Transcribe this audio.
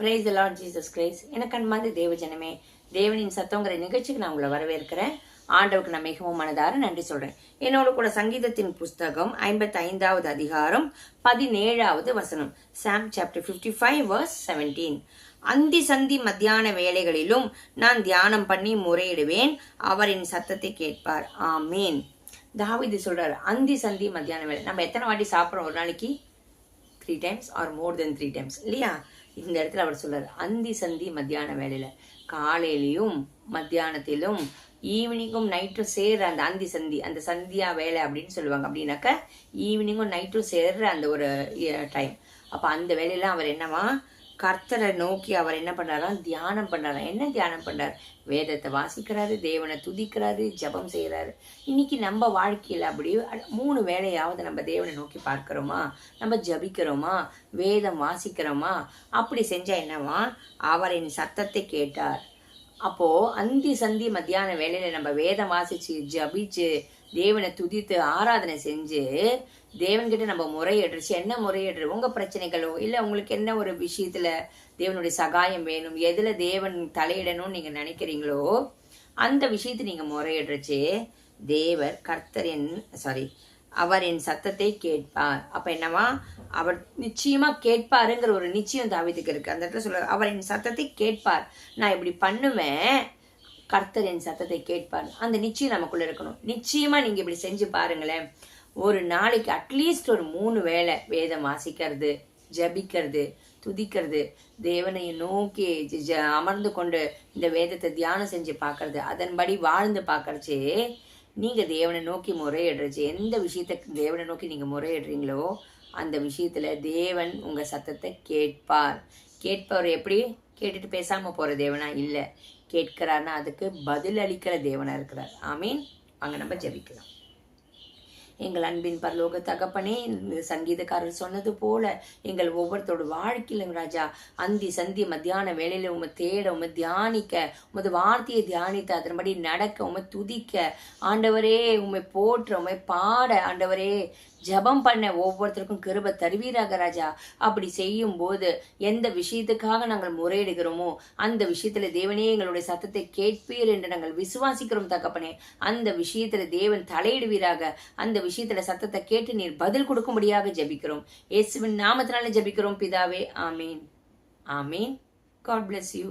Praise the Lord Jesus Christ. எனக்கு அன்பார்ந்த தேவ ஜனமே, தேவனின் சத்தங்கிற நிகழ்ச்சிக்கு நான் உங்களை வரவேற்கிறேன். ஆண்டவருக்கு நான் மிகவும் மனதார நன்றி சொல்றேன். என்னோட கூட சங்கீதத்தின் புஸ்தகம் 55வது அதிகாரம் 17வது வசனம், சாம் சாப்டர் 55 verse 17. அந்தி சந்தி மத்தியான வேளைகளிலும் நான் தியானம் பண்ணி முறையிடுவேன், அவரின் சத்தத்தை கேட்பார். ஆமீன். தாவீது சொல்றாரு, அந்தி சந்தி மத்தியான வேலை. நம்ம எத்தனை வாட்டி சாப்பிட்றோம் ஒரு நாளைக்கு? 3 times or more than 3 times இல்லையா? இந்த இடத்துல அவர் சொல்றாரு, அந்தி சந்தி மத்தியான வேலையில, காலையிலையும் மத்தியானத்திலும் ஈவினிங்கும் நைட்டும் சேர்ற அந்த அந்தி சந்தி, அந்த சந்தியா வேலை அப்படின்னு சொல்லுவாங்க. அப்படின்னாக்க ஈவினிங்கும் நைட்டும் சேர்ற அந்த ஒரு டைம். அப்ப அந்த வேலையில அவர் என்னவா, கர்த்தரை நோக்கி அவர் என்ன பண்றாராம், தியானம் பண்றாராம். என்ன தியானம் பண்றாரு? வேதத்தை வாசிக்கிறாரு, தேவனை துதிக்கிறாரு, ஜபம் செய்யறாரு. இன்னைக்கு நம்ம வாழ்க்கையில அப்படி 3 வேளையாவது நம்ம தேவனை நோக்கி பார்க்கிறோமா, நம்ம ஜபிக்கிறோமா, வேதம் வாசிக்கிறோமா? அப்படி செஞ்சா என்னவா, அவரின் சத்தத்தை கேட்டார். அப்போ அந்தி சந்தி மத்தியான வேலையில நம்ம வேதம் வாசிச்சு ஜபிச்சு தேவனை துதித்து ஆராதனை செஞ்சு தேவன்கிட்ட நம்ம முறையிடுச்சு. என்ன முறையிடுற? உங்க பிரச்சனைகளோ இல்ல உங்களுக்கு என்ன ஒரு விஷயத்துல தேவனுடைய சகாயம் வேணும், எதுல தேவன் தலையிடணும்னு நீங்க நினைக்கிறீங்களோ அந்த விஷயத்தை நீங்க முறையிடுச்சு. தேவர் கர்த்தரின் அவர் என் சத்தத்தை கேட்பார். அப்ப என்னவா, அவர் நிச்சயமா கேட்பாருங்கிற ஒரு நிச்சயம் தாவீதுக்கு இருக்கு. அந்த இடத்துல சொல்ற, அவர் என் சத்தத்தை கேட்பார். நான் இப்படி பண்ணுவேன், கர்த்தர் என் சத்தத்தை கேட்பார். அந்த நிச்சயம் நமக்குள்ள இருக்கணும். நிச்சயமா நீங்க இப்படி செஞ்சு பாருங்களேன். ஒரு நாளைக்கு அட்லீஸ்ட் ஒரு 3 வேளை வேதம் வாசிக்கிறது, ஜபிக்கிறது, துதிக்கிறது, தேவனை நோக்கி அமர்ந்து கொண்டு இந்த வேதத்தை தியானம் செஞ்சு பார்க்கறது, அதன்படி வாழ்ந்து பார்க்கறச்சு, நீங்க தேவனை நோக்கி முறையிடுறச்சு. எந்த விஷயத்த தேவனை நோக்கி நீங்க முறையிடுறீங்களோ அந்த விஷயத்துல தேவன் உங்க சத்தத்தை கேட்பார். கேட்பவர் எப்படி? கேட்டுட்டு பேசாம போற தேவனா இல்ல, கேட்கிறார்னா அதுக்கு பதில் அளிக்கிற தேவனா இருக்கிறார். ஆமீன். வாங்க நம்ம ஜெபிக்கலாம். எங்கள் அன்பின் பரலோக தகப்பனே, சங்கீதக்காரர் சொன்னது போல எங்கள் ஒவ்வொருத்தரோட வாழ்க்கையிலும் ராஜா, அந்தி சந்தி மத்தியான வேலையில உமை தேட, உமை தியானிக்க, உமது வார்த்தையை தியானித்து அதன்படி நடக்க, உமை துதிக்க, ஆண்டவரே உமை போற்ற, உமை பாட, ஆண்டவரே ஜபம் பண்ண ஒவ்வொருத்தருக்கும் கிருபை தருவீராக ராஜா. அப்படி செய்யும் போது எந்த விஷயத்துக்காக நாங்கள் முறையிடுகிறோமோ அந்த விஷயத்துல தேவனே எங்களுடைய சத்தத்தை கேட்பீர் என்று நாங்கள் விசுவாசிக்கிறோம் தகப்பனே. அந்த விஷயத்துல தேவன் தலையிடுவீராக. அந்த விஷயத்துல சத்தத்தை கேட்டு நீர் பதில் கொடுக்கும்படியாக ஜபிக்கிறோம். இயேசுவின் நாமத்தினால ஜபிக்கிறோம் பிதாவே. ஆமீன். ஆமீன். God bless you.